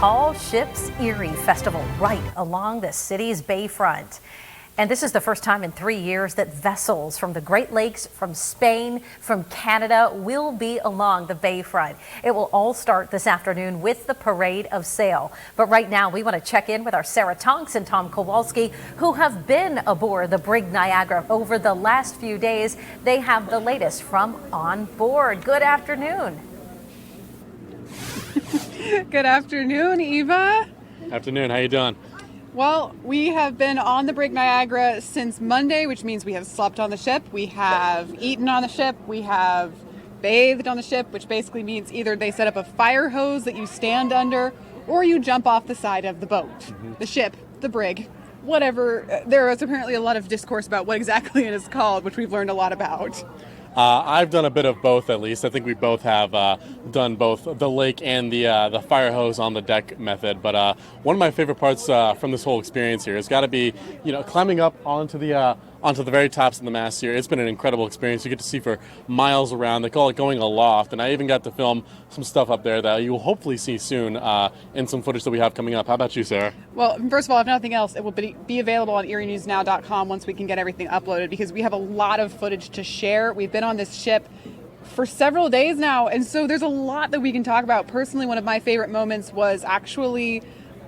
tall Ships Erie festival right along the city's bayfront. And this is the first time in 3 years that vessels from the Great Lakes, from Spain, from Canada will be along the bayfront. It will all start this afternoon with the parade of sail. But right now we want to check in with our Sarah Tonks and Tom Kowalski, who have been aboard the Brig Niagara over the last few days. They have the latest from on board. Good afternoon. Good afternoon, Eva. Afternoon, how you doing? Well, we have been on the Brig Niagara since Monday, which means we have slept on the ship, we have eaten on the ship, we have bathed on the ship, which basically means either they set up a fire hose that you stand under or you jump off the side of the boat, the ship, the brig, whatever. There is apparently a lot of discourse about what exactly it is called, which we've learned a lot about. I've done a bit of both, at least. I think we both have done both the lake and the fire hose on the deck method. But one of my favorite parts from this whole experience here has got to be, climbing up onto the very tops of the mast here. It's been an incredible experience. You get to see for miles around. They call it going aloft, and I even got to film some stuff up there that you will hopefully see soon in some footage that we have coming up. How about you, Sarah? Well, first of all, if nothing else, it will be available on erienewsnow.com once we can get everything uploaded, because we have a lot of footage to share. We've been on this ship for several days now, and so there's a lot that we can talk about. Personally, one of my favorite moments was actually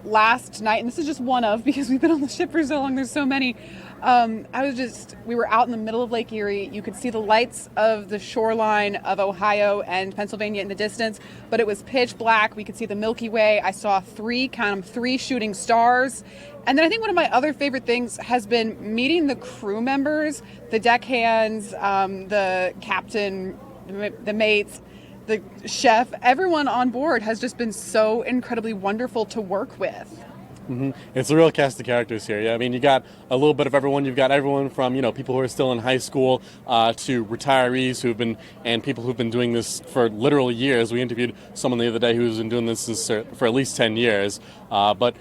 last night, and this is just one of, because we've been on the ship for so long, there's so many. We were out in the middle of Lake Erie. You could see the lights of the shoreline of Ohio and Pennsylvania in the distance, but it was pitch black. We could see the Milky Way. I saw three shooting stars. And then I think one of my other favorite things has been meeting the crew members, the deckhands, the captain, the mates, the chef. Everyone on board has just been so incredibly wonderful to work with. It's a real cast of characters here. Yeah, I mean, you got a little bit of everyone. You've got everyone from people who are still in high school to retirees and people who've been doing this for literal years. We interviewed someone the other day who's been doing this for at least 10 years. But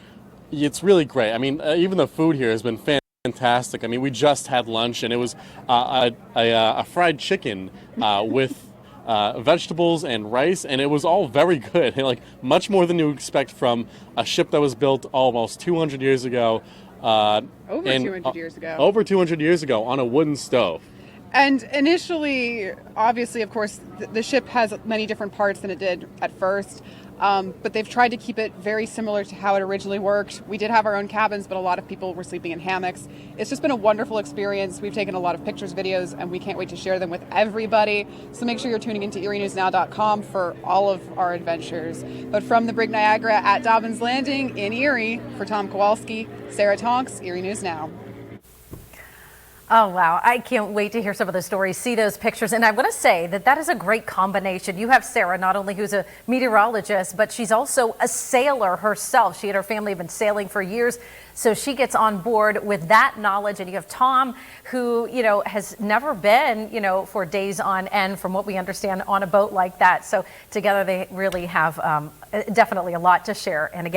it's really great. I mean, even the food here has been fantastic. I mean, we just had lunch, and it was a fried chicken with vegetables and rice, and it was all very good. Like, much more than you expect from a ship that was built almost 200 years ago. Over 200 years ago. Over 200 years ago on a wooden stove. And initially, obviously, of course, the ship has many different parts than it did at first. But they've tried to keep it very similar to how it originally worked. We did have our own cabins, but a lot of people were sleeping in hammocks. It's just been a wonderful experience. We've taken a lot of pictures, videos, and we can't wait to share them with everybody. So make sure you're tuning into erienewsnow.com for all of our adventures. But from the Brig Niagara at Dobbins Landing in Erie, for Tom Kowalski, Sarah Tonks, Erie News Now. Oh, wow. I can't wait to hear some of the stories, see those pictures. And I want to say that is a great combination. You have Sarah, not only who's a meteorologist, but she's also a sailor herself. She and her family have been sailing for years, so she gets on board with that knowledge. And you have Tom, who, has never been, for days on end, from what we understand, on a boat like that. So together they really have definitely a lot to share. And again,